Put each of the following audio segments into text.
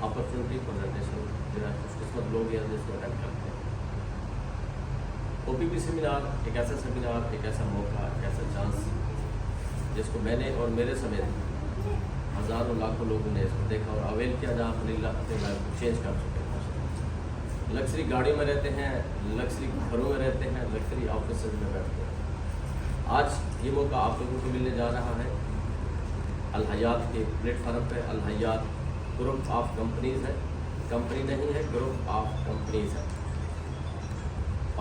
Opportunity presentation जो है खुशकिस्मत लोग यहाँ जिसको अटेंड करते हैं। OPP सेमिनार एक ऐसा सेमिनार, एक ऐसा मौका, एक ऐसा चांस जिसको मैंने और मेरे समेत हज़ारों लाखों लोगों ने इसको देखा और अवेल किया, जहाँ अपनी लाइफ को चेंज कर चुके हैं। लग्जरी गाड़ियों में रहते हैं, लग्जरी घरों में रहते हैं, लग्जरी ऑफिस में बैठते हैं। आज ये मौका आप लोगों को मिलने जा रहा है अल हयात के प्लेटफार्म पे। अल हयात ग्रुप ऑफ कंपनीज़ है, कंपनी नहीं है, ग्रुप ऑफ कंपनीज़ है।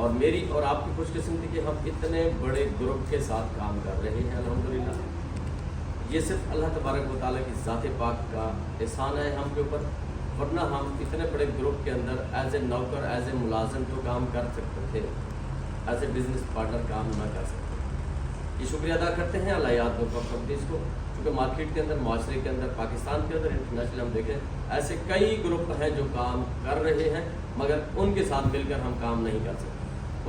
और मेरी और आपकी खुशकिस्मती कि हम इतने बड़े ग्रुप के साथ काम कर रहे हैं अल्हम्दुलिल्लाह। ये सिर्फ अल्लाह तबारक व तआला की ज़ात पाक का एहसान है हम के ऊपर, वरना हम इतने बड़े ग्रुप के अंदर एज ए नौकर, एज ए मुलाजिम तो काम कर सकते थे, एज ए बिज़नेस पार्टनर काम ना कर सकते। ये शुक्रिया अदा करते हैं अल हयात ग्रुप ऑफ कंपनीज़ को, क्योंकि मार्केट के अंदर, माशरे के अंदर, पाकिस्तान के अंदर, इंटरनेशनल हम देखें ऐसे कई ग्रुप हैं जो काम कर रहे हैं, मगर उनके साथ मिलकर हम काम नहीं कर सकते।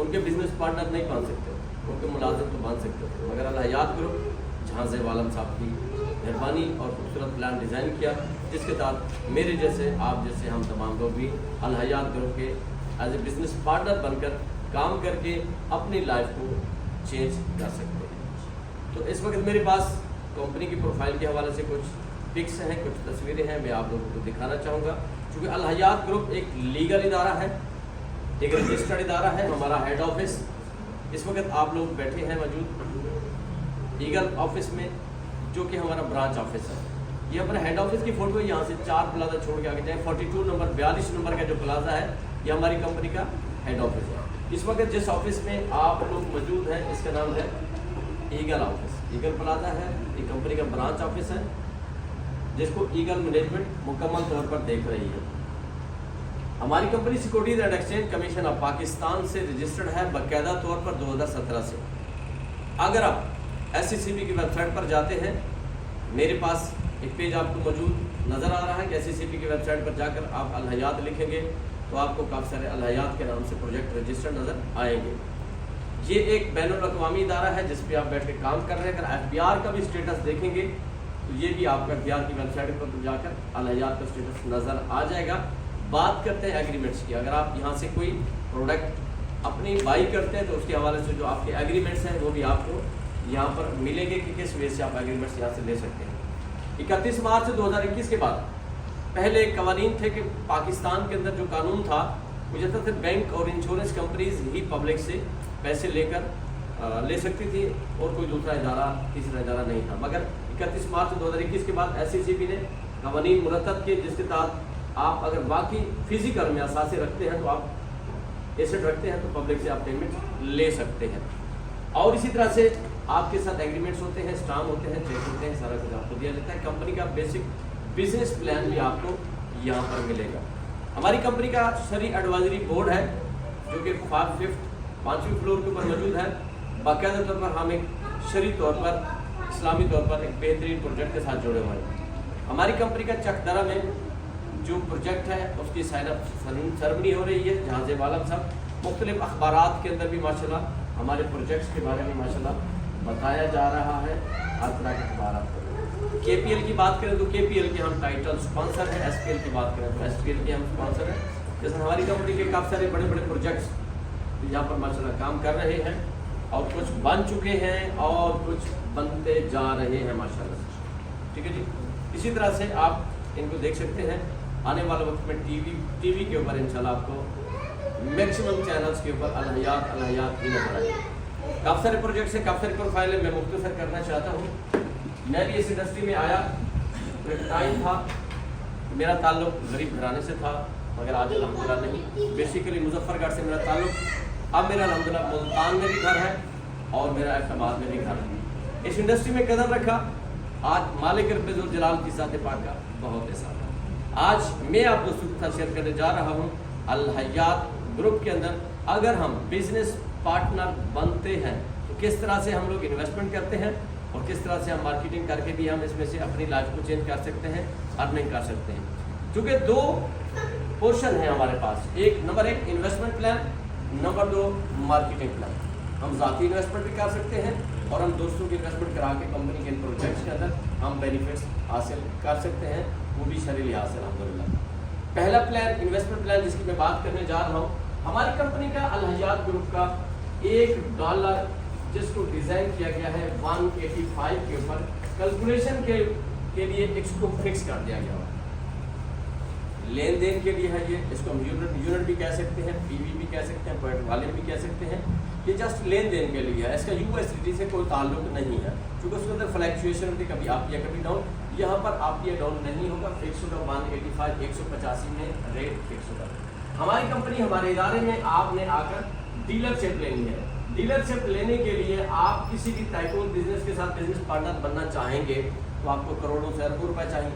उनके बिजनेस पार्टनर नहीं बन सकते, उनके मुलाजिम तो बन सकते थे, मगर अल हयात ग्रुप जहाँ से वालम साहब की मेहरबानी और खूबसूरत प्लान डिज़ाइन किया, जिसके तहत मेरे जैसे, आप जैसे, हम तमाम लोग भी अल हयात ग्रुप के एज ए बिज़नेस पार्टनर बनकर काम करके अपनी लाइफ को चेंज कर सकते हैं। तो इस वक्त मेरे पास कंपनी की प्रोफाइल के हवाले से कुछ पिक्स हैं, कुछ तस्वीरें हैं, मैं आप लोगों को दिखाना चाहूँगा। क्योंकि अल हयात ग्रुप एक लीगल इदारा है, एक रजिस्टर्ड इदारा है। हमारा हेड ऑफिस इस वक्त आप लोग बैठे हैं मौजूद ईगल ऑफिस में, जो कि हमारा ब्रांच ऑफिस है। ये हमारा हेड ऑफिस की फ़ोटो है। यहाँ से 4 प्लाजा छोड़ के आगे जाए, 42 नंबर 42 नंबर का जो प्लाजा है, ये हमारी कंपनी का हेड ऑफिस है। इस वक्त जिस ऑफिस में आप लोग मौजूद हैं, इसका नाम है ईगल ऑफिस। ईगल प्लाजा है, ये कंपनी का ब्रांच ऑफिस है, जिसको ईगल मैनेजमेंट मुकम्मल तौर पर देख रही है। हमारी company securities and exchange commission of Pakistan से रजिस्टर्ड है बाकायदा तौर पर 2017 से। अगर आप SCCB की वेबसाइट पर जाते हैं, मेरे पास एक पेज आपको मौजूद नज़र आ रहा है कि SCCB की वेबसाइट पर जाकर आप अल हयात लिखेंगे तो आपको काफ़ी सारे अल हयात के नाम से प्रोजेक्ट रजिस्टर्ड नज़र आएंगे। ये एक बैनुल अक़वामी इदारा है जिस पे आप बैठ के काम कर रहे हैं। अगर FBR का भी स्टेटस देखेंगे तो ये भी आपको FBR की वेबसाइट पर जाकर अल हयात का स्टेटस नज़र आ जाएगा। बात करते हैं एग्रीमेंट्स की। अगर आप यहाँ से कोई प्रोडक्ट अपनी बाई करते हैं तो उसके हवाले से जो आपके एग्रीमेंट्स हैं वो भी आपको यहाँ पर मिलेंगे कि किस वे से आप एग्रीमेंट्स यहाँ से ले सकते हैं। 31 मार्च 2021 के बाद पहले कवानीन थे कि पाकिस्तान के अंदर जो कानून था वो जैसा थे बैंक और इंश्योरेंस कंपनीज ही पब्लिक से पैसे लेकर ले सकती थी और कोई दूसरा इदारा, तीसरा इदारा नहीं था। मगर 31 मार्च 2021 के बाद SCCB ने कवानीन मुरतब किए, जिसके तहत आप अगर बाकी फिजिकल में असासे रखते हैं तो आप एसेट रखते हैं तो पब्लिक से आप पेमेंट ले सकते हैं। और इसी तरह से आपके साथ एग्रीमेंट्स होते हैं, स्टाम्प होते हैं, चेक होते हैं, सारा कुछ आपको दिया जाता है। कंपनी का बेसिक बिजनेस प्लान भी आपको यहाँ पर मिलेगा। हमारी कंपनी का शरी एडवाइजरी बोर्ड है जो कि 5वीं फ्लोर के ऊपर मौजूद है। बाकायदा तौर पर हम एक शरी तौर पर, इस्लामी तौर पर एक बेहतरीन प्रोजेक्ट के साथ जुड़े हुए हैं। हमारी कंपनी का चकदरा में जो प्रोजेक्ट है उसकी साइन अप सेरेमनी हो रही है, जहाँ से वालम साहब मुख्तलिफ अखबारात के अंदर भी माशाल्लाह हमारे प्रोजेक्ट्स के बारे में माशाल्लाह बताया जा रहा है। हर तरह के अखबारात KPL की बात करें तो KPL के हम टाइटल स्पॉन्सर हैं। SPL की बात करें तो SPL के हम स्पॉन्सर हैं। जैसे हमारी कंपनी के काफ़ी सारे बड़े बड़े प्रोजेक्ट्स यहाँ पर माशाल्लाह काम कर रहे हैं और कुछ बन चुके हैं और कुछ बनते जा रहे हैं माशाल्लाह। ठीक है जी। इसी तरह से आप इनको देख सकते हैं। आने वाले वक्त में टीवी के ऊपर इंशाल्लाह आपको मैक्सिमम चैनल्स के ऊपर अल हयात ही नजर आएगा। काफ़ी सारे प्रोजेक्ट्स हैं, काफ़ी सारी प्रोफाइल है, मैं मुख्तसर करना चाहता हूँ। मैं भी इस इंडस्ट्री में आया तो एक टाइम था, मेरा ताल्लुक गरीब घराने से था, मगर आज अल्हम्दुलिल्लाह नहीं। बेसिकली मुजफ्फरगढ़ से मेरा ताल्लुक, अब मेरा अल्हम्दुलिल्लाह मुल्तान में भी घर है और मेरा एबटाबाद में भी घर है। इस इंडस्ट्री में कदर रखा, आज मालिक रब्बुल जलाल की ज़ात पाक का बहुत एहसान है। आज मैं आप दोस्तों के साथ शेयर करने जा रहा हूँ अल हयात ग्रुप के अंदर अगर हम बिजनेस पार्टनर बनते हैं तो किस तरह से हम लोग इन्वेस्टमेंट करते हैं और किस तरह से हम मार्केटिंग करके भी हम इसमें से अपनी लाइफ को चेंज कर सकते हैं, अर्निंग कर सकते हैं। क्योंकि 2 पोर्शन है हमारे पास, number 1 investment plan, number 2 marketing plan. हम ज़ाती इन्वेस्टमेंट भी कर सकते हैं और हम दोस्तों की इन्वेस्टमेंट करा के कंपनी के प्रोजेक्ट्स के अंदर हम बेनिफिट्स हासिल कर सकते हैं, वो भी शरीर लिहाज से अल्हम्दुलिल्लाह। पहला प्लान इन्वेस्टमेंट प्लान जिसकी मैं बात करने जा रहा हूँ, हमारी कंपनी का अल हयात ग्रुप का $1 जिसको डिजाइन किया गया है 185 के ऊपर कैलकुलेशन के लिए इसको फिक्स कर दिया गया है। लेन देन के लिए है ये, इसको हम यूनिट भी कह सकते हैं, पीवी भी कह सकते हैं, पॉइंट वॉल्यूम भी कह सकते हैं। ये जस्ट लेन देन के लिए है, इसका यूएसडी से कोई ताल्लुक नहीं है, क्योंकि उसके अंदर फ्लैक्चुएशन होती है, कभी अप या कभी डाउन। यहाँ पर अप या डाउन नहीं होगा, फिक्स होगा 185 185 में रेट फिक्स होगा। हमारी कंपनी हमारे इदारे में आपने आकर डीलरशिप लेनी है। डीलरशिप लेने के लिए आप किसी भी टाइकून बिजनेस के साथ बिजनेस पार्टनर बनना चाहेंगे तो आपको करोड़ों से अरबों रुपए चाहिए,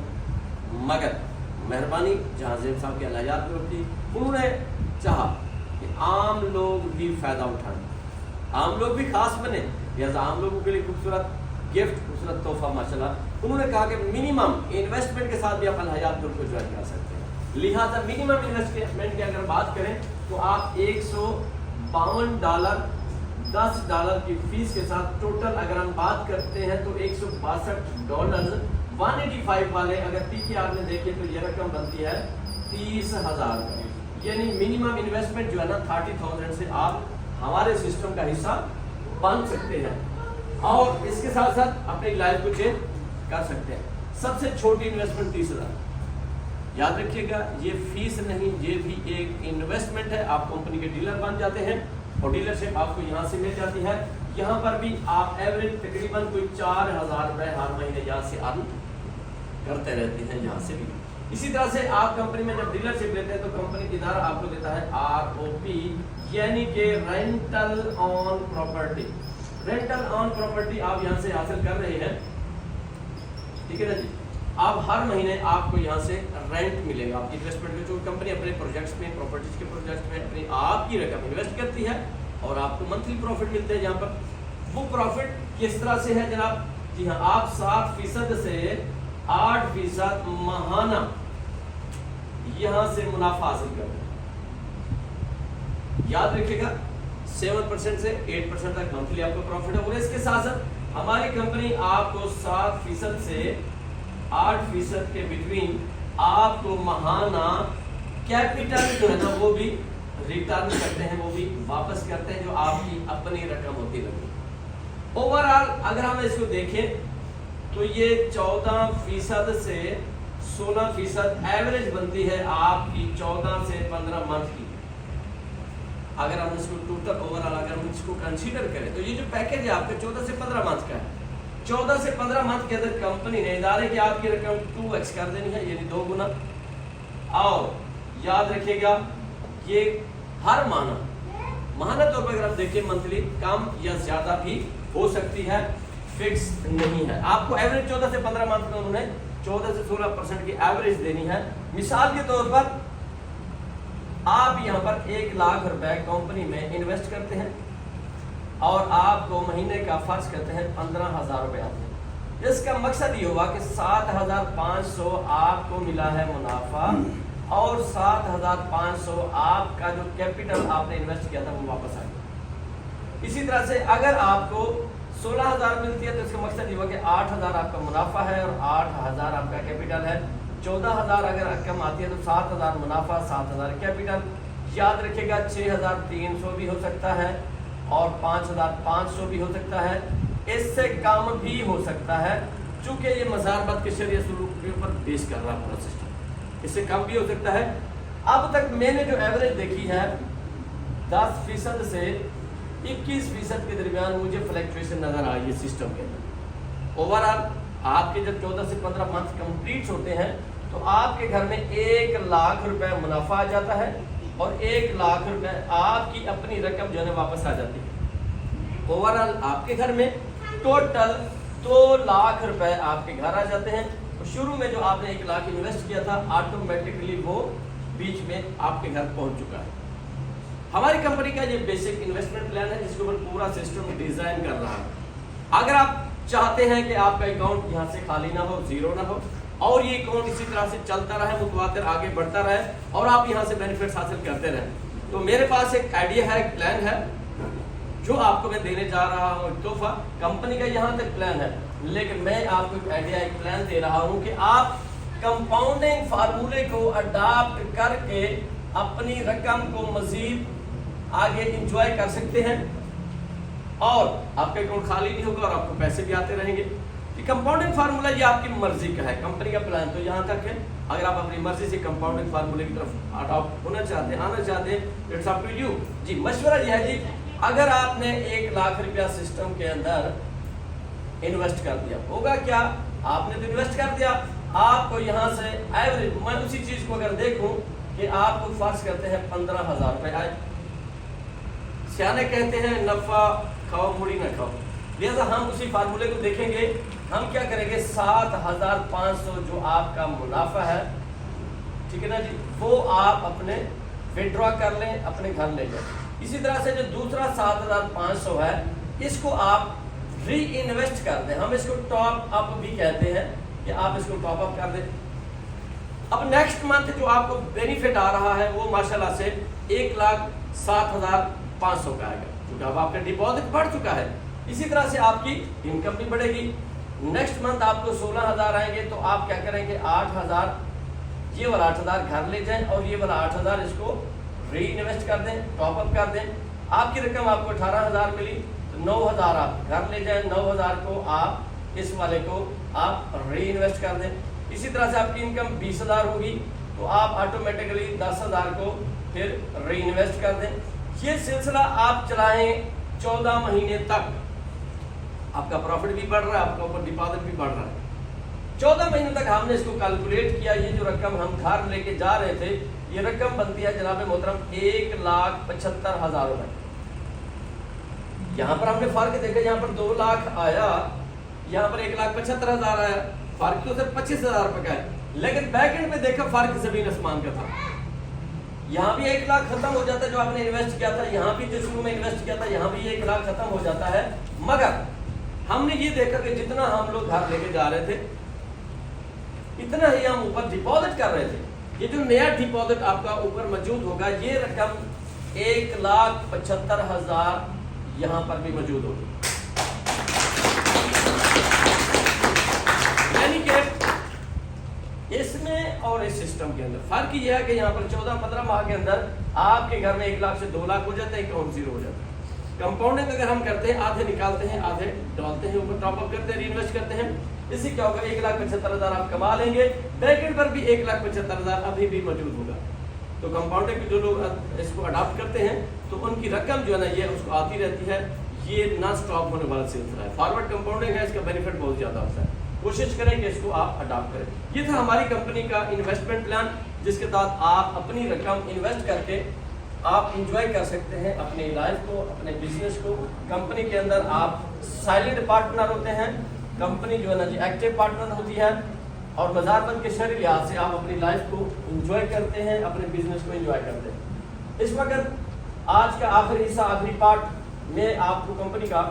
मगर मेहरबानी जहाज़ेब साहब की अल हयात ग्रुप थी, उन्होंने चाहा कि आम लोग भी फ़ायदा उठाएं, आम लोग भी खास बने, लिहाजा आम लोगों के लिए खूबसूरत गिफ्ट, खूबसूरत तोहफा माशाल्लाह। उन्होंने कहा कि मिनिमम इन्वेस्टमेंट के साथ भी आप अल हयात ग्रुप को ज्वाइन कर सकते हैं। लिहाजा मिनिमम इन्वेस्टमेंट की अगर बात करें तो आप $152 $10 की फीस के साथ टोटल अगर हम बात करते हैं तो $162 185 वाले अगर पीकेआर में देखें तो ये रकम बनती है 30,000 का। यानी मिनिमम इन्वेस्टमेंट जो है ना 30,000 से आप हमारे सिस्टम का हिस्सा बन सकते हैं और इसके साथ साथ अपनी लाइफ को चेंज कर सकते हैं। सबसे छोटी इन्वेस्टमेंट 30,000। याद रखिएगा, ये फीस नहीं, ये भी एक इन्वेस्टमेंट है। आप कंपनी के डीलर बन जाते हैं और डीलरशिप आपको यहाँ से मिल जाती है। यहाँ पर भी आप एवरेज तकरीबन कोई 4,000 रुपए हर महीने यहाँ से अर्न करते रहते हैं, यहाँ से भी। इसी तरह से आप कंपनी में जब डीलरशिप लेते हैं तो कंपनी इदारा आपको देता है ROP, यानी कि rental on property. Rental on property आप यहाँ से हासिल कर रहे हैं, ठीक है ना जी। आप हर महीने आपको यहाँ से रेंट मिलेगा आपकी इन्वेस्टमेंट में। जो कंपनी अपने प्रोजेक्ट्स में, प्रॉपर्टीज के प्रोजेक्ट्स में अपनी आपकी रकम इन्वेस्ट करती है और आपको मंथली प्रॉफिट मिलते हैं। यहाँ पर वो प्रॉफिट किस तरह से है जनाब? जी हाँ, आप 7% से 8% माहाना यहाँ से मुनाफा हासिल करते हैं। याद रखिएगा, 7% से 8% तक मंथली आपको प्रॉफिट है। और इसके साथ साथ हमारी कंपनी आपको 7% से 8% के बिटवीन आपको माहाना कैपिटल जो है ना वो भी रिटर्न करते हैं, वो भी वापस करते हैं, जो आपकी अपनी रकम होती है। ओवरऑल अगर हम इसको देखें तो ये 14% से 16% एवरेज बनती है आपकी 14 से 15 मंथ की। अगर हम इसको टोटल ओवरऑल अगर हम इसको कंसीडर करें तो ये जो पैकेज है आपका 14 से 15 मंथ का है। 14 से 15 मंथ के अंदर कंपनी ने इदारे की आपकी रकम 2x कर देनी है, यानी 2 गुना। और याद रखिएगा, ये हर माहाना तौर पर अगर आप देखें मंथली कम या ज्यादा भी हो सकती है, फिक्स नहीं है। आपको एवरेज 14 से 15 मंथ में उन्होंने 14 से 16% की एवरेज देनी है। मिसाल के तौर पर आप यहाँ पर 1 लाख रुपए कंपनी में इन्वेस्ट करते हैं और आपको महीने का फर्ज करते हैं 15,000 रुपए आते हैं। इसका मकसद ये हुआ कि 7,500 आपको मिला है मुनाफा और 7,500 आपका जो कैपिटल आपने इन्वेस्ट किया था वो वापस आ गया। इसी तरह से अगर आपको 16,000 मिलती है तो इसका मकसद ये हुआ कि 8,000 आपका मुनाफा है और 8,000 आपका कैपिटल है। 14,000 अगर रकम आती है तो 7,000 मुनाफा, 7,000 कैपिटल। याद रखिएगा 6,300 भी हो सकता है और 5,500 भी हो सकता है, इससे कम भी हो सकता है, चूंकि ये मज़ारबत के शरीय सलूक के ऊपर बेस कर रहा पूरा सिस्टम, इससे कम भी हो सकता है। अब तक मैंने जो एवरेज देखी है 10% से 21% के दरमियान मुझे फ्लैक्चुएशन नजर आई है सिस्टम के अंदर। ओवरऑल आपके जब 14 से 15 मंथ कंप्लीट होते हैं तो आपके घर में 1 लाख रुपए मुनाफा आ जाता है और 1 लाख रुपए आपकी अपनी रकम जो है वापस आ जाती है। ओवरऑल आपके घर में टोटल 2 लाख रुपए आपके घर आ जाते हैं। तो शुरू में जो आपने 1 लाख इन्वेस्ट किया था ऑटोमेटिकली वो बीच में आपके घर पहुंच चुका है। हमारी कंपनी का ये बेसिक इन्वेस्टमेंट प्लान है जिसके ऊपर पूरा सिस्टम डिजाइन कर रहा है। अगर आप चाहते हैं कि आपका अकाउंट यहाँ से खाली ना हो, जीरो ना हो और ये अकाउंट इसी तरह से चलता रहे, मुतवातिर आगे बढ़ता रहे और आप यहाँ से बेनिफिट्स हासिल करते रहें, तो मेरे पास एक आइडिया है, एक प्लान है जो आपको मैं देने जा रहा हूँ। तोहफा कंपनी का यहाँ तक प्लान है, लेकिन मैं आपको एक आइडिया, एक प्लान दे रहा हूँ कि आप कंपाउंडिंग फार्मूले को अडॉप्ट करके अपनी रकम को मजीद आगे इंजॉय कर सकते हैं और आपका अकाउंट खाली नहीं होगा और आपको पैसे भी आते रहेंगे। ये कंपाउंडिंग फार्मूला ये आपकी मर्जी का है, कंपनी का प्लान तो यहाँ तक है। अगर आप अपनी मर्जी से कंपाउंडिंग फार्मूले की तरफ अडॉप्ट होना चाहते हैं, आना चाहते हैं, इट्स अप टू यू। जी मशवरा ये है जी, अगर आपने 1 लाख रुपया सिस्टम के अंदर इन्वेस्ट कर दिया, होगा क्या, आपने तो इन्वेस्ट कर दिया, आपको यहाँ से एवरेज, मैं उसी चीज को अगर देखूं कि आपको फर्ज करते हैं 15,000 रुपए आए। सियाने कहते हैं नफा खाओ मुड़ी ना खाओ, लिहाजा हम उसी फार्मूले को देखेंगे। हम क्या करेंगे, 7,500 जो आपका मुनाफा है, ठीक है ना जी, वो आप अपने विड्रॉ कर लें, अपने घर ले जाए। इसी तरह से जो दूसरा 7,500 है, इसको आप री इन्वेस्ट कर दें, हम इसको टॉप अप भी कहते हैं कि आप इसको टॉप अप कर दें। अब नेक्स्ट मंथ जो आपको बेनिफिट आ रहा है वो माशाल्लाह से 1,07,500 का आएगा, क्योंकि अब आपका डिपॉजिट बढ़ चुका है। इसी तरह से आपकी इनकम भी बढ़ेगी। नेक्स्ट मंथ आपको 16,000 आएंगे, तो आप क्या करेंगे, 8,000, ये वाला 8,000 घर ले जाएं और ये वाला 8,000 इसको री इन्वेस्ट कर दें, टॉप अप कर दें। आपकी रकम आपको 18,000 मिली, तो 9,000 आप घर ले जाएं, 9,000 को आप इस वाले को आप री इन्वेस्ट कर दें। इसी तरह से आपकी इनकम 20,000 होगी, तो आप ऑटोमेटिकली 10,000 को फिर री इन्वेस्ट कर दें। ये सिलसिला आप चलाएं 14 महीने तक, आपका प्रॉफिट भी बढ़ रहा है, आपका ऊपर डिपॉजिट भी बढ़ रहा है। 14 महीने तक हमने इसको कैलकुलेट किया। ये जो रकम हम घर लेके जा रहे थे, ये रकम बनती है जनाब मोहतरम 1,75,000 रुपए। यहाँ पर हमने फर्क देखा, यहाँ पर 2 लाख आया, यहाँ पर 1,75,000 आया, फर्क तो सिर्फ 25,000 रुपए का है, लेकिन बैक एंड में देखा फर्क जमीन आसमान का था। यहाँ भी 1 लाख खत्म हो जाता है जो आपने इन्वेस्ट किया था, यहाँ भी जो शुरू में इन्वेस्ट किया था, यहाँ भी 1 लाख खत्म हो जाता है। मगर हमने ये देखा कि जितना हम लोग घर लेके जा रहे थे, इतना ही हम ऊपर डिपॉजिट कर रहे थे। ये जो नया डिपॉजिट आपका ऊपर मौजूद होगा, ये रकम 1,75,000 यहाँ पर भी मौजूद होगी। यानी कि इसमें और इस सिस्टम के अंदर फर्क ये है कि यहाँ पर 14-15 माह के अंदर आपके घर में 1 लाख से 2 लाख हो जाता है, अकाउंट जीरो हो जाता है। कंपाउंडिंग अगर हम करते हैं, आधे निकालते हैं, आधे डालते हैं, ऊपर टॉप अप करते हैं, रीइन्वेस्ट करते हैं, इससे क्या होगा, 1,75,000 आप कमा लेंगे, ब्रैकेट पर भी 1,75,000 अभी भी मौजूद होगा। तो कंपाउंडिंग के जो लोग इसको अडॉप्ट करते हैं, तो उनकी रकम जो है ना, ये उसको आती रहती है। ये नॉन स्टॉप होने वाला सिलसिला है। फॉरवर्ड कंपाउंडिंग है, इसका बेनिफिट बहुत ज्यादा होता है। कोशिश करें कि इसको आप अडॉप्ट करें। ये था हमारी कंपनी का इन्वेस्टमेंट प्लान, जिसके तहत आप अपनी रकम इन्वेस्ट करके आप इंजॉय कर सकते हैं अपनी लाइफ को, अपने बिजनेस को। कंपनी के अंदर आप साइलेंट पार्टनर होते हैं, कंपनी जो है ना जी एक्टिव पार्टनर होती है, और बाजारबंद के शहरी लिहाज से आप अपनी लाइफ को इंजॉय करते हैं, अपने बिजनेस को इंजॉय करते हैं। इस वक्त आज का आखिरी हिस्सा, आखिरी पार्ट में आपको कंपनी का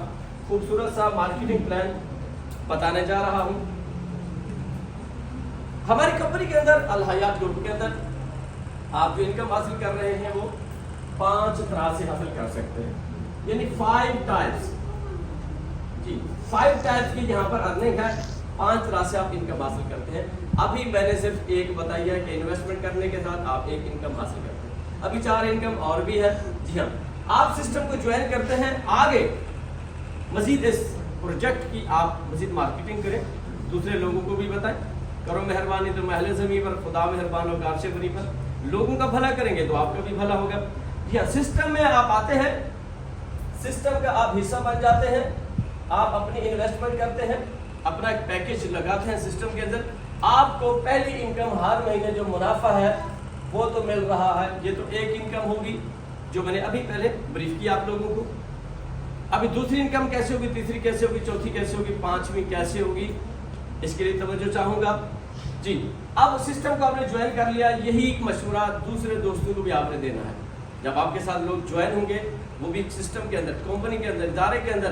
खूबसूरत सा मार्केटिंग प्लान बताने जा रहा हूं। हमारी कंपनी के अंदर अल हयात ग्रुप के अंदर आप जो इनकम हासिल कर रहे हैं वो 5 तरह से हासिल कर सकते हैं, यानी 5 टाइप्स जी, 5 टाइप्स की यहाँ पर अर्निंग है। 5 तरह से आप इनकम हासिल करते हैं। अभी मैंने सिर्फ एक बताई है कि इन्वेस्टमेंट करने के साथ आप एक इनकम हासिल करते हैं, अभी 4 इनकम और भी है। जी हाँ, आप सिस्टम को ज्वाइन करते हैं, आगे मजीद इस प्रोजेक्ट की आप मजीद मार्केटिंग करें, दूसरे लोगों को भी बताएं। करो मेहरबानी तो महल ज़मीं पर, खुदा मेहरबान हो गारशे बनी पर। लोगों का भला करेंगे तो आपका भी भला होगा। जी हाँ, सिस्टम में आप आते हैं, सिस्टम का आप हिस्सा बन जाते हैं, आप अपनी इन्वेस्टमेंट करते हैं, अपना एक पैकेज लगाते हैं सिस्टम के अंदर। आपको पहली इनकम हर महीने जो मुनाफा है वो तो मिल रहा है। ये तो एक इनकम होगी जो मैंने अभी पहले ब्रीफ किया आप लोगों को। अभी दूसरी इनकम कैसे होगी, तीसरी कैसे होगी, चौथी कैसे होगी, 5वीं कैसे होगी, इसके लिए तवज्जो चाहूंगा जी। अब सिस्टम को आपने ज्वाइन कर लिया, यही एक मशवरा दूसरे दोस्तों को भी आपने देना है। जब आपके साथ लोग ज्वाइन होंगे, वो भी सिस्टम के अंदर, कंपनी के अंदर, इदारे के अंदर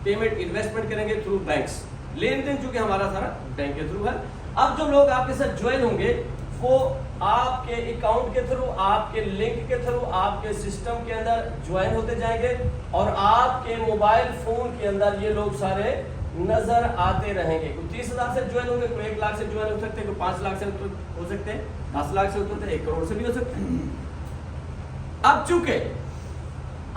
पेमेंट इन्वेस्टमेंट करेंगे थ्रू बैंक्स, लेन देन चूंकि हमारा सारा बैंक के थ्रू है। अब जो लोग आपके साथ ज्वाइन होंगे वो आपके अकाउंट के थ्रू, आपके लिंक के थ्रू, आपके सिस्टम के अंदर ज्वाइन होते जाएंगे, और आपके मोबाइल फोन के अंदर ये लोग सारे नजर आते रहेंगे। कोई 30,000 से ज्वाइन होंगे, कोई 1 लाख से ज्वाइन हो सकते हैं, कोई 5 लाख से हो सकते हैं, 10 लाख से हो सकते हैं, 1 करोड़ से भी हो सकते हैं। अब चूंकि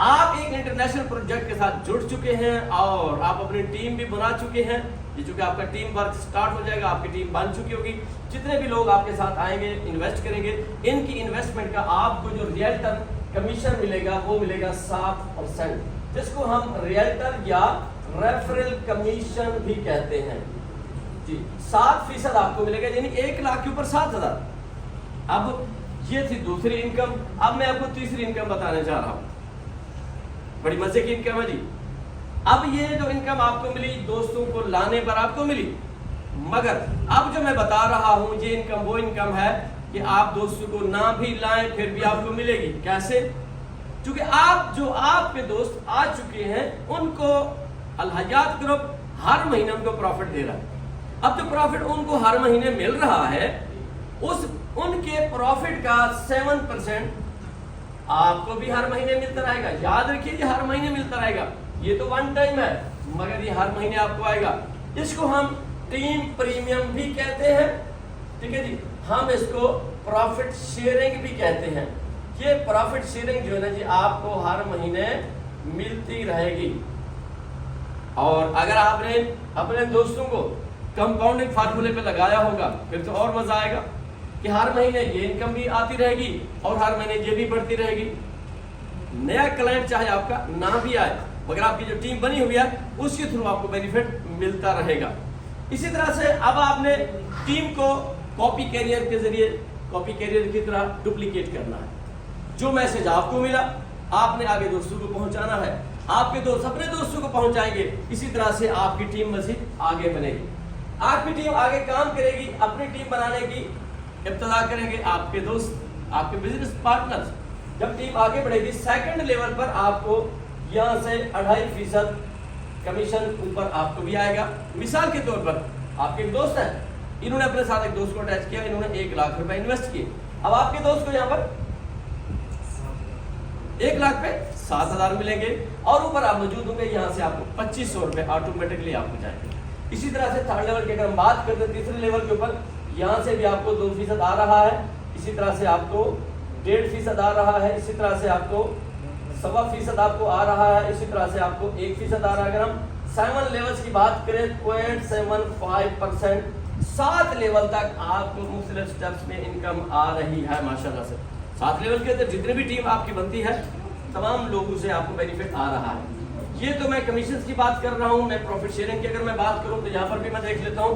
आप एक इंटरनेशनल प्रोजेक्ट के साथ जुड़ चुके हैं और आप अपनी टीम भी बना चुके हैं, ये चूंकि आपका टीम वर्क स्टार्ट हो जाएगा, आपकी टीम बन चुकी होगी, जितने भी लोग आपके साथ आएंगे इन्वेस्ट करेंगे, इनकी इन्वेस्टमेंट का आपको जो रियल्टर कमीशन मिलेगा वो मिलेगा 7%, जिसको हम रियल्टर या रेफरल कमीशन भी कहते हैं जी। 7% आपको मिलेगा, यानी 1 लाख के ऊपर 7,000। अब ये थी दूसरी इनकम। अब मैं आपको तीसरी इनकम बताने जा रहा हूं, बड़ी मजे की इनकम है जी। अब ये जो इनकम आपको मिली दोस्तों को लाने पर आपको मिली, मगर अब जो मैं बता रहा हूं ये इनकम वो इनकम है कि आप दोस्तों को ना भी लाएं फिर भी आपको मिलेगी। कैसे? क्योंकि आप जो आपके दोस्त आ चुके हैं उनको अल हयात ग्रुप हर महीने उनको प्रॉफिट दे रहा है। अब जो प्रॉफिट उनको हर महीने मिल रहा है उस उनके प्रॉफिट का 7% आपको भी हर महीने मिलता रहेगा। याद रखिए ये हर महीने मिलता रहेगा, ये तो वन टाइम है मगर ये हर महीने आपको आएगा। इसको हम टीम प्रीमियम भी कहते हैं, ठीक है जी। हम इसको प्रॉफिट शेयरिंग भी कहते हैं। ये प्रॉफिट शेयरिंग जो है ना जी आपको हर महीने मिलती रहेगी। और अगर आपने अपने दोस्तों को कंपाउंडिंग फार्मूले पे लगाया होगा फिर तो और मजा आएगा कि हर महीने ये इनकम भी आती रहेगी और हर महीने ये भी बढ़ती रहेगी। नया क्लाइंट चाहे आपका ना भी आए मगर आपकी जो टीम बनी हुई है उसके थ्रू आपको बेनिफिट मिलता रहेगा। इसी तरह से अब आपने टीम को कॉपी कैरियर के जरिए कॉपी कैरियर की तरह डुप्लीकेट करना है। जो मैसेज आपको मिला आपने आगे दोस्तों को पहुंचाना है, आपके दोस्त अपने दोस्तों को पहुंचाएंगे। इसी तरह से आपकी टीम मजीद आगे बनेगी, आपकी टीम आगे काम करेगी। अपनी टीम बनाने की इब्तिदा करेंगे आपके दोस्त, आपके बिजनेस पार्टनर्स। जब टीम आगे बढ़ेगी सेकंड लेवल पर आपको यहाँ से 2.5% कमीशन ऊपर आपको भी आएगा। मिसाल के तौर पर आपके एक दोस्त हैं, इन्होंने अपने साथ एक दोस्त को अटैच किया, इन्होंने 1 लाख रुपए इन्वेस्ट किए। अब आपके दोस्त को यहाँ पर 1 लाख पे 7,000 मिलेंगे और ऊपर आप मौजूद होंगे, यहाँ से आपको 2,500 रुपए ऑटोमेटिकली आपको जाएंगे। इसी तरह से थर्ड लेवल की अगर हम बात करते हैं तीसरे लेवल के ऊपर, यहाँ से भी आपको 2% आ रहा है, इसी तरह से आपको 1.5% आ रहा है, इसी तरह से आपको 1.25% आपको आ रहा है, इसी तरह से आपको 1% आ रहा है। अगर हम 7 लेवल्स की बात करें 0.75%, 7 लेवल तक आपको मुख्तलिफ स्टेप्स में इनकम आ रही है माशाल्लाह से। 7 लेवल के अंदर जितनी भी टीम आपकी बनती है तमाम लोगों से आपको बेनिफिट आ रहा है। ये तो मैं कमीशन की बात कर रहा हूँ। मैं प्रॉफिट शेयरिंग की अगर मैं बात करूँ तो यहाँ पर भी मैं देख लेता हूँ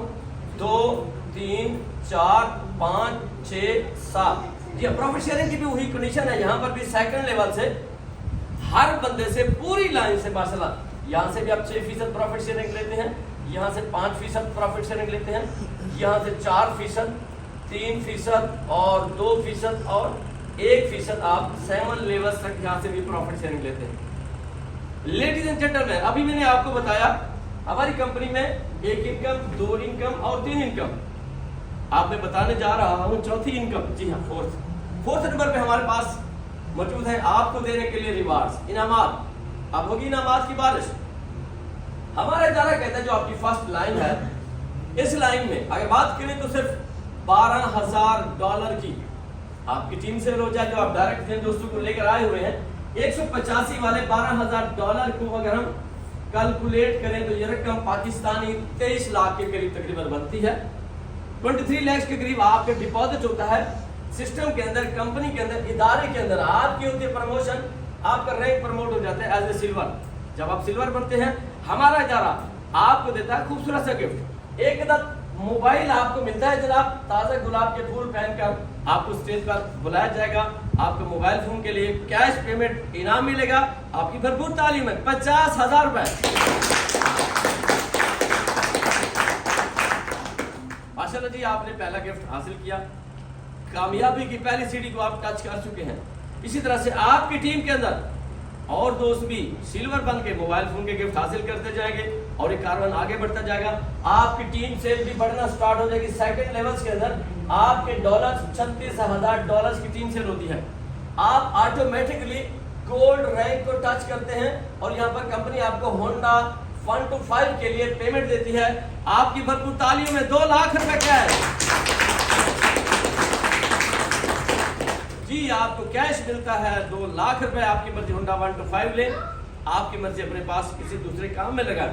2, 3, 4, 5, 6, 7। जी प्रॉफिट शेयरिंग की भी वही कंडीशन है। यहाँ पर भी सेकंड लेवल से हर बंदे से पूरी लाइन से माशाल्लाह, यहाँ से भी आप 6% प्रॉफिट शेयरिंग लेते हैं, यहाँ से 5% प्रॉफिट शेयरिंग लेते हैं, यहाँ से 4%, 3% और 2% और 1% आप 7 लेवल्स तक यहाँ से भी प्रॉफिट शेयरिंग लेते हैं। लेडीज एंड जेंटलमैन, अभी मैंने आपको बताया हमारी कंपनी में 1 इनकम, 2 इनकम और 3 इनकम। आप मैं बताने जा रहा हूँ चौथी इनकम, जी हाँ फोर्थ नंबर पे हमारे पास मौजूद है आपको देने के लिए रिवार्ड्स, इनामात। अब होगी इनामात की बारिश। हमारा इदारा कहता है जो आपकी फर्स्ट लाइन है, इस लाइन में अगर बात करें तो सिर्फ $12,000 की आपकी टीम से हो जाए, जो आप डायरेक्ट अपने दोस्तों को लेकर आए हुए हैं। 185 वाले $12,000 को अगर हम कैलकुलेट करें तो ये रकम पाकिस्तानी 23 लाख के करीब तकरीबन बनती है। 23 लाख के करीब आपके डिपॉजिट होता है सिस्टम के अंदर, कंपनी के अंदर, इदारे के अंदर। आपकी होती है प्रमोशन, आपका रैंक प्रमोट हो जाता है एज ए सिल्वर। जब आप सिल्वर बनते हैं हमारा इदारा आपको देता है खूबसूरत सा गिफ्ट, एक मोबाइल आपको मिलता है जनाब। ताज़ा गुलाब के फूल पहनकर आपको स्टेज पर बुलाया जाएगा, आपको मोबाइल फोन के लिए कैश पेमेंट इनाम मिलेगा, आपकी भरपूर तालीम है। 50,000 रुपए माशाल्लाह जी, आपने पहला गिफ्ट हासिल किया, कामयाबी की पहली सीढ़ी को आप टच कर चुके हैं। इसी तरह से आपकी टीम के अंदर और दोस्त भी सिल्वर बन के मोबाइल फोन के गिफ्ट हासिल करते जाएंगे और ये कारवान आगे बढ़ता जाएगा। आपकी टीम सेल भी बढ़ना स्टार्ट हो जाएगी। सेकंड लेवल्स के अंदर आपके डॉलर $36,000 की टीम सेल होती है। आप ऑटोमेटिकली गोल्ड रैंक को टच करते हैं और यहाँ पर कंपनी आपको होंडा, 1 to 5 کے لیے پیمنٹ دیتی ہے. آپ کی بھرپور تالیوں میں 2 لاکھ روپے کیش. جی آپ کو کیش ملتا ہے 2 لاکھ روپے. آپ کی مرضی ہونڈا 1 to 5 لیں, آپ کی مرضی اپنے پاس کسی دوسرے کام میں لگا.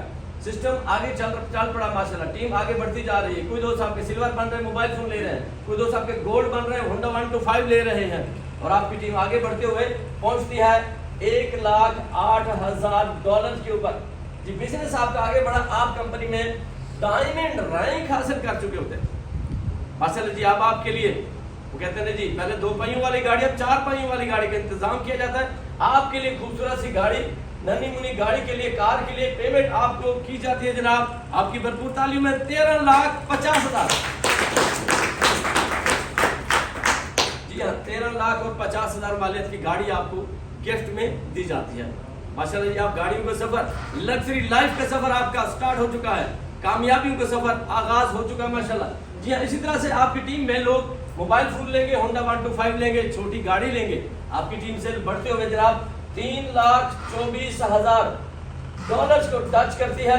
سسٹم آگے چل پڑا ماشاءاللہ, ٹیم آگے بڑھتی جا رہی ہے. کوئی دوست آپ کے سلور بن رہے ہیں, موبائل فون لے رہے ہیں, کوئی دوست آپ کے گولڈ بن رہے ہیں, ہونڈا 1 to 5 لے رہے ہیں, اور آپ کی ٹیم آگے بڑھتے ہوئے پہنچتی ہے $1,08,000 کے اوپر. جی بزنس آپ کا آگے بڑھا, آپ کمپنی میں ڈائمنڈ رینک حاصل کر چکے ہوتے ہیں ماشاءاللہ. جی اب آپ کے لیے وہ کہتے ہیں جی پہلے 2 پہیوں والی گاڑی, اب 4 پہیوں والی گاڑی کا انتظام کیا جاتا ہے. آپ کے لیے خوبصورت سی گاڑی, ننھی منی گاڑی کے لیے, کار کے لیے پیمنٹ آپ کو کی جاتی ہے جناب. آپ کی بھرپور تالیوں میں 13,50,000. جی ہاں 13,50,000 مالیت کی گاڑی آپ کو گفٹ میں دی جاتی ہے ماشاءاللہ. جی آپ گاڑیوں کا سفر, لگژری لائف کا سفر آپ کا سٹارٹ ہو چکا ہے, کامیابیوں کا سفر آغاز ہو چکا ہے ماشاءاللہ. جی ہاں اسی طرح سے آپ کی ٹیم میں لوگ موبائل فون لیں گے, ہونڈا 1 to 5 لیں گے, چھوٹی گاڑی لیں گے. آپ کی ٹیم سے بڑھتے ہوئے جناب $3,24,000 کو ٹچ کرتی ہے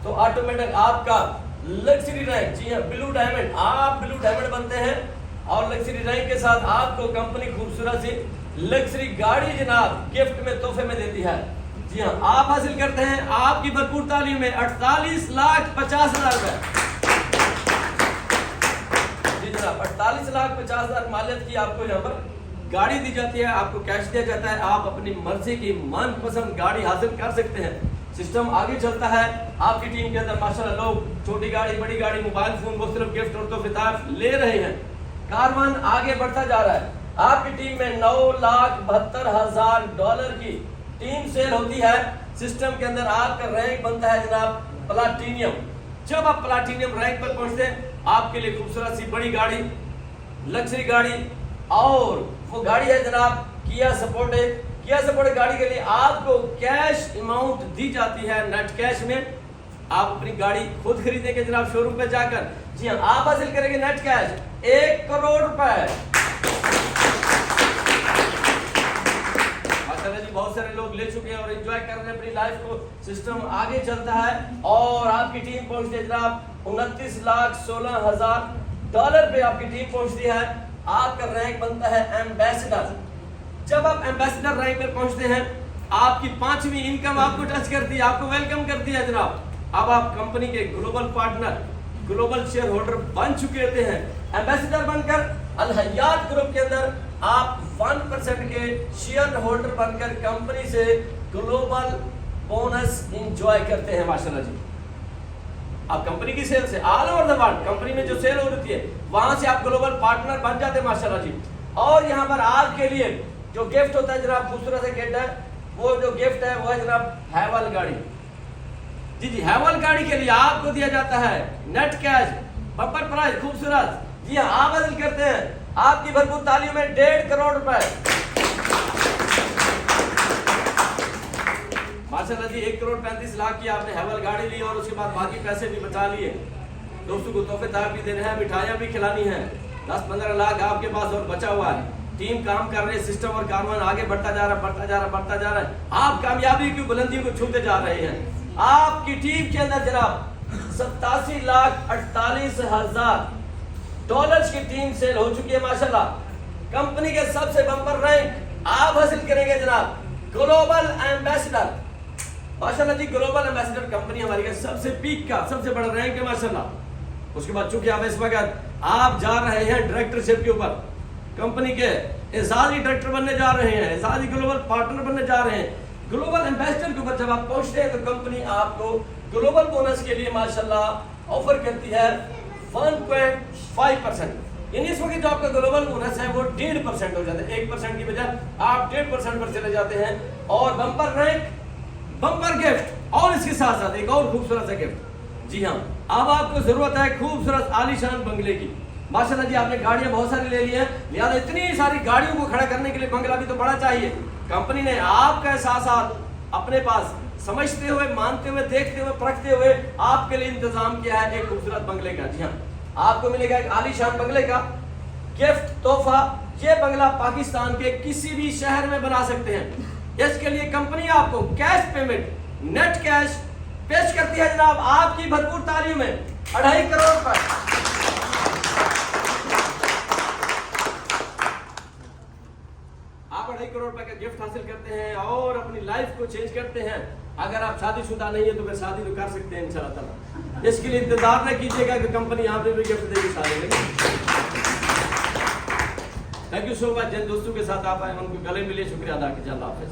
تو آٹومیٹک آپ کا لگژری رینک, جی ہاں بلو ڈائمنڈ, آپ بلو ڈائمنڈ بنتے ہیں, اور لگژری رینک کے ساتھ آپ کو کمپنی خوبصورت سی لگژری گاڑی جناب گفٹ میں تحفے میں دیتی ہے. جی ہاں آپ حاصل کرتے ہیں آپ کی بھرپور تعلیم میں 48,50,000 روپے. جی جناب 48,50,000 مالیت کی آپ کو یہاں پر گاڑی دی جاتی ہے, آپ کو کیش دیا جاتا ہے. آپ اپنی مرضی کی من پسند گاڑی حاصل کر سکتے ہیں. سسٹم آگے چلتا ہے, آپ کی ٹیم کے اندر ماشاءاللہ لوگ چھوٹی گاڑی, بڑی گاڑی, موبائل فون, مختلف گفٹ اور تحفے تحائف لے رہے ہیں. کاروان آگے بڑھتا جا رہا ہے. آپ کی ٹیم میں $9,72,000 کی ٹیم سیل ہوتی ہے. سسٹم کے اندر آپ کا رینک بنتا ہے جناب پلاٹینیم. جب آپ پلاٹینیم رینک پر پہنچتے ہیں, آپ کے لیے خوبصورت سی بڑی گاڑی, لگژری گاڑی, اور وہ گاڑی ہے جناب کیا سپورٹیڈ. کیا سپورٹیڈ گاڑی کے لیے آپ کو کیش اماؤنٹ دی جاتی ہے نیٹ کیش میں. آپ اپنی گاڑی خود خریدیں گے جناب شو روم پہ جا کر. جی ہاں آپ حاصل کریں گے نیٹ کیش 1 کروڑ روپے. ماشاءاللہ جی بہت سارے لوگ لے چکے ہیں اور انجوائے کر رہے ہیں اپنی لائف کو. سسٹم آگے چلتا ہے اور آپ کی ٹیم پہنچتی ہے جناب $29,16,000 پہ آپ کی ٹیم پہنچتی ہے. آپ کا رینک بنتا ہے ایمبیسڈر. جب آپ ایمبیسڈر رینک پر پہنچتے ہیں, آپ کی 5ویں انکم آپ کو ٹچ کرتی ہے, آپ کو ویلکم کرتی ہے جناب. اب آپ کمپنی کے global partner, global share holder بن چکے ہوتے ہیں. ایمبیسڈر بن کر الحیات گروپ کے اندر آپ 1% کے شیئر ہولڈر بن کر کمپنی سے گلوبل بونس انجوائے کرتے ہیں ماشاءاللہ جی. آپ کمپنی کی سیل سے all over the world company میں جو سیل ہو رہی ہے وہاں سے آپ گلوبل پارٹنر بن جاتے ہیں ماشاءاللہ جی. اور یہاں پر آپ کے لیے جو گفٹ ہوتا ہے جناب خوبصورت سے گفٹ ہے, وہ جو گفٹ ہے وہ ہے جناب ہیول گاڑی. جی جی ہیول گاڑی کے لیے آپ کو دیا جاتا ہے نیٹ کیش بمپر پرائز خوبصورت. جی ہاں آپ حاصل کرتے ہیں آپ کی بھرپور تعلیم میں 1.5 کروڑ روپے. ماشاءاللہ جی 1,35,00,000 کی آپ نے ہیول گاڑی لی اور اس کے بعد باقی پیسے بھی بچا لیے. دوستوں کو تحفے تحائف بھی دینے ہیں, مٹھائیاں بھی کھلانی ہیں. 10-15 لاکھ آپ کے پاس اور بچا ہوا ہے. ٹیم کام کر رہے, سسٹم اور کاروان آگے بڑھتا جا رہا ہے, بڑھتا جا رہا ہے, بڑھتا جا رہا ہے. آپ کامیابی کی بلندیوں کو چھوتے جا رہے ہیں. آپ کی ٹیم کے اندر جناب $87,48,000 کی ٹیم سیل ہو چکی ہے ماشاءاللہ. کمپنی کے سب سے بمپر رینک آپ حاصل کریں گے جناب گلوبل ایمبیسڈر. ماشاءاللہ جی گلوبل ایمبیسڈر کمپنی ہماری کا سب سے پیک کا سب سے بڑا رینک ہے ماشاءاللہ. اس کے بعد چونکہ آپ اس وقت آپ جا رہے ہیں ڈائریکٹرشپ کے اوپر, کمپنی کے اعزازی ڈائریکٹر بننے جا رہے ہیں, اعزازی گلوبل پارٹنر بننے جا رہے ہیں. گلوبل ایمبیسڈر کے اوپر جب آپ پہنچتے ہیں تو کمپنی آپ کو گلوبل بونس کے لیے ماشاءاللہ آفر کرتی ہے 1.5%. یعنی اس وقت جو آپ کا گلوبل بونس ہے وہ 1.5% ہو جاتا ہے. 1% کی بجائے آپ 1.5% پر چلے جاتے ہیں. اور بمپر رینک, بمپر گفٹ, اور اس کے ساتھ ساتھ ایک اور خوبصورت سا گفٹ. جی ہاں اب آپ کو ضرورت ہے خوبصورت عالیشان بنگلے کی. ماشاءاللہ جی آپ نے گاڑیاں بہت ساری لے لی ہیں, لہٰذا اتنی ساری گاڑیوں کو کھڑا کرنے کے لیے بنگلہ بھی تو بڑا چاہیے. کمپنی نے آپ کا احساسات اپنے پاس سمجھتے ہوئے, مانتے ہوئے, دیکھتے ہوئے, پرکھتے ہوئے آپ کے لیے انتظام کیا ہے ایک خوبصورت بنگلے کا. جی ہاں آپ کو ملے گا ایک عالیشان بنگلے کا گفٹ تحفہ. یہ بنگلہ پاکستان کے کسی بھی شہر میں بنا سکتے ہیں. اس کے لیے کمپنی آپ کو کیش پیمنٹ, نیٹ کیش پیش کرتی ہے جناب آپ کی بھرپور تعلیم میں 2.5 کروڑ روپے. آپ 2.5 کروڑ روپے کا گفٹ حاصل کرتے ہیں اور اپنی لائف کو چینج کرتے ہیں. اگر آپ شادی شدہ نہیں ہے تو پھر شادی تو کر سکتے ہیں انشاءاللہ تعالیٰ. اس کے لیے انتظار نہ کیجیے گا کہ کمپنی آپ نے بھی گفٹ دے گی شادی میں. تھینک یو سو مچ. جن دوستوں کے ساتھ آپ آئے ان کو گلے ملے شکریہ ادا کیجیے. اللہ حافظ.